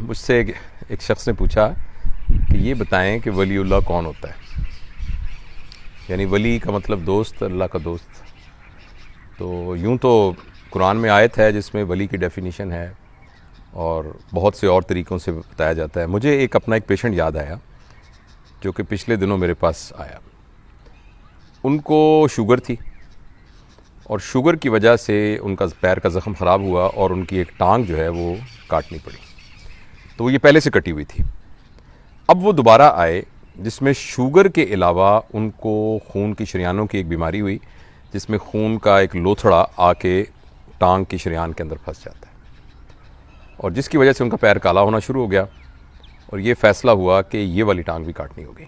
मुझसे एक शख्स ने पूछा कि ये बताएं कि वलीउल्लाह कौन होता है। यानी वली का मतलब दोस्त, अल्लाह का दोस्त। तो यूँ तो कुरान में आयत है जिसमें वली की डेफिनेशन है और बहुत से और तरीक़ों से बताया जाता है। मुझे अपना एक पेशेंट याद आया जो कि पिछले दिनों मेरे पास आया। उनको शुगर थी और शुगर की वजह से उनका पैर का ज़ख़म ख़राब हुआ और उनकी एक टांग जो है वो काटनी पड़ी। तो ये पहले से कटी हुई थी। अब वो दोबारा आए जिसमें शुगर के अलावा उनको खून की शरियानों की एक बीमारी हुई जिसमें खून का एक लोथड़ा आके टांग की शरियान के अंदर फंस जाता है और जिसकी वजह से उनका पैर काला होना शुरू हो गया और ये फ़ैसला हुआ कि ये वाली टांग भी काटनी होगी।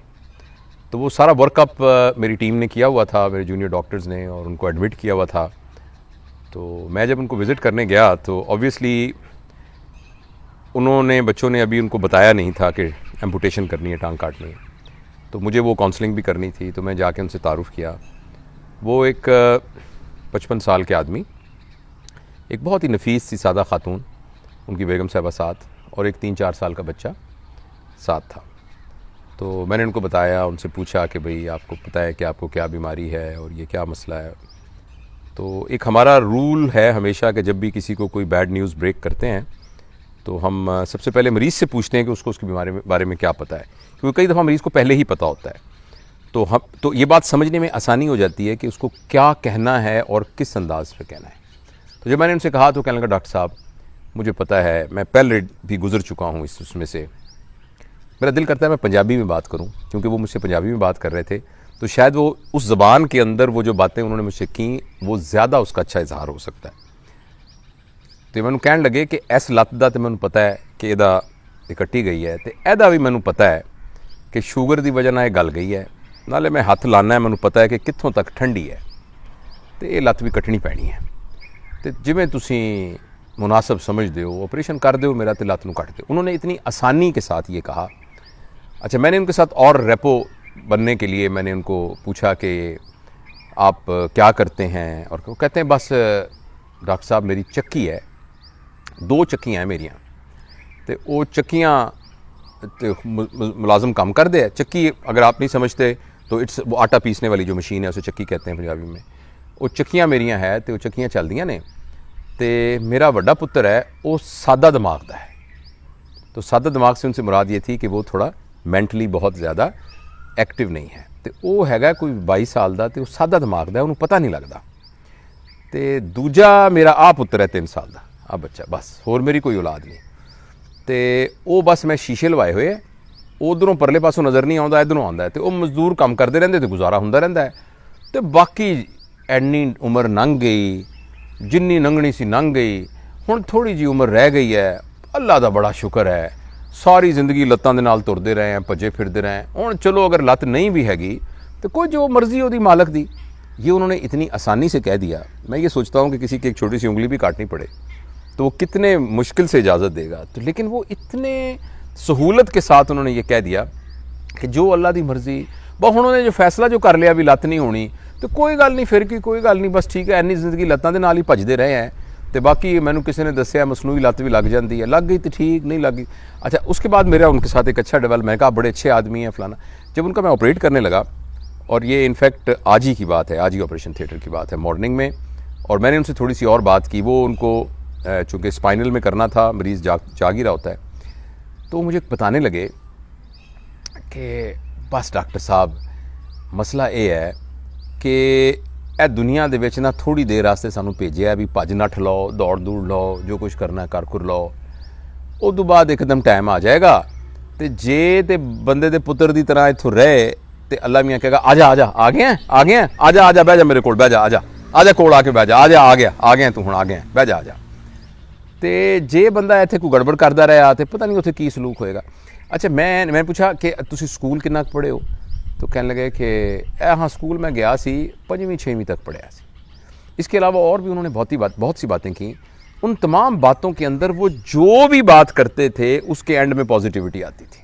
तो वो सारा वर्कअप मेरी टीम ने किया हुआ था, मेरे जूनियर डॉक्टर्स ने, और उनको एडमिट किया हुआ था। तो मैं जब उनको विज़िट करने गया तो ऑब्वियसली बच्चों ने अभी उनको बताया नहीं था कि एम्पुटेशन करनी है, टांग काटनी है। तो मुझे वो काउंसलिंग भी करनी थी। तो मैं जाके उनसे तारुफ़ किया। वो एक 55 साल के आदमी, एक बहुत ही नफीस सी सादा खातून, उनकी बेगम साहिबा साथ, और एक 3-4 साल का बच्चा साथ था। तो मैंने उनको बताया, उनसे पूछा कि भाई आपको पता है कि आपको क्या बीमारी है और ये क्या मसला है। तो एक हमारा रूल है हमेशा कि जब भी किसी को कोई बैड न्यूज़ ब्रेक करते हैं तो हम सबसे पहले मरीज़ से पूछते हैं कि उसको उसके बीमारी बारे में क्या पता है, क्योंकि कई दफ़ा मरीज़ को पहले ही पता होता है। तो ये बात समझने में आसानी हो जाती है कि उसको क्या कहना है और किस अंदाज पे कहना है। तो जब मैंने उनसे कहा तो कहने लगा, डॉक्टर साहब मुझे पता है, मैं पहले भी गुजर चुका हूँ उसमें से। मेरा दिल करता है मैं पंजाबी में बात करूँ, क्योंकि वो मुझसे पंजाबी में बात कर रहे थे तो शायद वो उस ज़बान के अंदर वो जो बातें उन्होंने मुझसे की वो ज़्यादा उसका अच्छा इजहार हो सकता है। तो मैंने कहने लगे कि इस लत्त दा तो मैंने पता है कि इहदा कट्टी गई है, तो एहदा भी मैंने पता है कि शुगर की वजह नाल गल गई है, नाले मैं हत्थ लाना है, मैंने पता है कि कित्थों तक ठंडी है, तो ये लत्त भी कट्टनी पैनी है। तो जिवें तुसीं मुनासब समझते हो ऑपरेशन कर दो मेरा, तो लत्त नूं कट दो। उन्होंने इतनी आसानी के साथ ये कहा। अच्छा, मैंने उनके साथ और रेपो बनने के लिए मैंने उनको पूछा कि आप क्या करते हैं, और वो कहते हैं बस डॉक्टर साहब मेरी चक्की है, 2 चक्कियाँ हैं मेरियाँ, तो वो चक्कियाँ तो मुलाजम काम कर दे। चक्की अगर आप नहीं समझते तो वो आटा पीसने वाली जो मशीन है उसे चक्की कहते हैं पंजाबी में। वो चक्कियाँ मेरियाँ है, तो वो चक्कियाँ चलदियाँ ने। तो मेरा वड्डा पुत्र है वो सादा दिमाग का है। तो सादा दिमाग से उनसे मुराद ये थी कि वो थोड़ा मैंटली बहुत ज़्यादा एक्टिव नहीं है। तो वो हैगा कोई 22 साल का, तो वो सादा दिमाग का, उन्होंने पता नहीं लगता। तो दूजा मेरा आ पुत्र है 3 साल का, आ बच्चा, बस होर मेरी कोई औलाद नहीं। तो वो बस मैं शीशे लवाए हुए है, उधरों परले पासों नज़र नहीं आता, इधरों आता है। तो वो मजदूर काम करते रहते तो गुजारा होंदा रहता है। तो बाकी एनी उम्र लंघ गई, जिन्नी लंघनी सी लंघ गई, हुण थोड़ी जी उम्र रह गई है। अल्लाह का बड़ा शुक्र है, सारी जिंदगी लत्तां दे नाल तुरदे रहे हैं, भजे फिरदे रहे हैं। हुण चलो अगर लत्त नहीं भी हैगी तो कोई जो मर्जी होती मालक दी। ये उन्होंने इतनी आसानी से कह दिया। मैं ये सोचता हूँ कि किसी की एक छोटी सी उंगली भी काटनी पड़े तो वो कितने मुश्किल से इजाज़त देगा। तो लेकिन वो इतने सहूलत के साथ उन्होंने ये कह दिया कि जो अल्लाह की मर्जी, बस उन्होंने जो फैसला जो कर लिया भी लत्त नहीं होनी, तो कोई गल नहीं, फिर की कोई गल नहीं, बस ठीक है, इन्नी जिंदगी लत्तां दे नाल ही भजदे रहे हैं। तो बाकी मैंने किसी ने दसिया मसनूई लत्त भी लग जाती है, लग गई तो ठीक, नहीं लग गई। अच्छा, उसके बाद मेरा उनके साथ एक अच्छा डेवलप, मैं कहा बड़े अच्छे आदमी हैं फलाना। जब उनका मैं ऑपरेट करने लगा, और ये इनफैक्ट आज ही की बात है, आज ही ऑपरेशन थिएटर की बात है, मॉर्निंग में, और मैंने उनसे थोड़ी सी और बात की। वो उनको चूँकि स्पाइनल में करना था, मरीज़ जाग ही रहा होता है, तो मुझे बताने लगे कि बस डॉक्टर साहब मसला ये है कि ए दुनिया दे विच ना थोड़ी देर वास्ते सानू भेजिया भी भज नठ लो, दौड़ दूड़ लो, जो कुछ करना कर खुर लो, उस तो बाद एकदम टाइम आ जाएगा। तो जे तो बंदे दे पुत्र की तरह इत्थों रहे तो अल्लाह मियाँ कहेगा आजा आजा, आ गए हैं, आ गए हैं, आजा आजा, बह जा मेरे कोल, बह जा, आजा आजा कोल आके बह जा, आजा, आ गया तू, हुण आ गया, बह जा, आजा। तो जे बंदा इत्थे कोई गड़बड़ करता रहा तो पता नहीं उत्थे की सलूक होएगा। अच्छा, मैं पूछा कि तुसीं स्कूल कितना पढ़े हो? तो कहने लगे कि हाँ स्कूल मैं गया सी, 5वीं-6वीं तक पढ़ा सी। इसके अलावा और भी उन्होंने बहुत सी बातें की। उन तमाम बातों के अंदर वो जो भी बात करते थे उसके एंड में पॉजिटिविटी आती थी।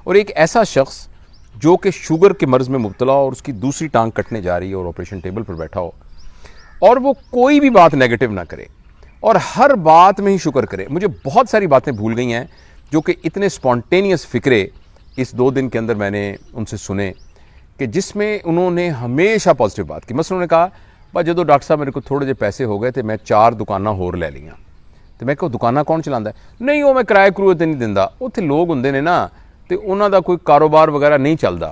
और एक ऐसा शख्स जो कि शुगर के मर्ज़ में मुब्तला और उसकी दूसरी टांग कटने जा रही है और ऑपरेशन टेबल पर बैठा हो, और वो कोई भी बात नेगेटिव ना करे, और हर बात में ही शुक्र करे। मुझे बहुत सारी बातें भूल गई हैं जो कि इतने स्पॉन्टेनियस फ़िक्रे इस 2 दिन के अंदर मैंने उनसे सुने कि जिसमें उन्होंने हमेशा पॉजिटिव बात की। मसलन उन्होंने कहा बस जो डॉक्टर साहब मेरे को थोड़े जे पैसे हो गए तो मैं 4 दुकानां होर ले लियां। तो मैं कहा दुकानां कौन चलाता है? नहीं वो मैं किराए करूए तो नहीं दिंदा, उत्थे लोग होंदे ने ना तो उन्हों का कोई कारोबार वगैरह नहीं चलता,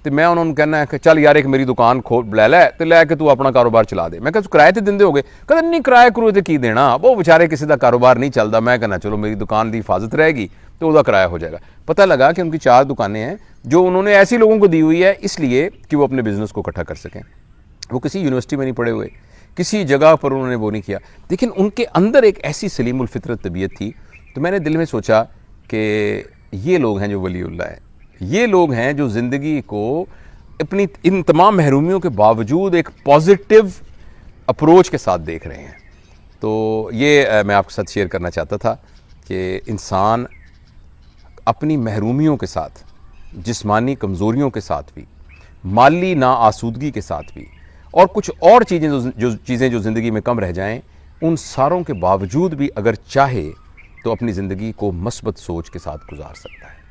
तो मैं उन्होंने कहना है कि चल यार एक मेरी दुकान खोल लै तो लैके तू अपना कारोबार चला दे। मैं कहा किराए तो देंदे होगे? कहते नहीं किराए करूए तो की देना, वो बेचारे किसी का कारोबार नहीं चलता। मैं कहना चलो मेरी दुकान की हिफाजत रहेगी तो वह किराया हो जाएगा। पता लगा कि उनकी 4 दुकानें हैं जो उन्होंने ऐसी लोगों को दी हुई है इसलिए कि वो अपने बिजनेस को इकट्ठा कर सकें। वो किसी यूनिवर्सिटी में नहीं पढ़े हुए, किसी जगह पर उन्होंने वो नहीं किया, लेकिन उनके अंदर एक ऐसी सलीमुल फितरत तबीयत थी। तो मैंने दिल में सोचा कि ये लोग हैं जो वलीउल्लाह है, ये लोग हैं जो ज़िंदगी को अपनी इन तमाम महरूमियों के बावजूद एक पॉजिटिव अप्रोच के साथ देख रहे हैं। तो ये मैं आपके साथ शेयर करना चाहता था कि इंसान अपनी महरूमियों के साथ, जिस्मानी कमज़ोरियों के साथ भी, माली नाआसूदगी के साथ भी, और कुछ और चीज़ें जो ज़िंदगी में कम रह जाएं, उन सारों के बावजूद भी अगर चाहे तो अपनी ज़िंदगी को मस्बत सोच के साथ गुजार सकता है।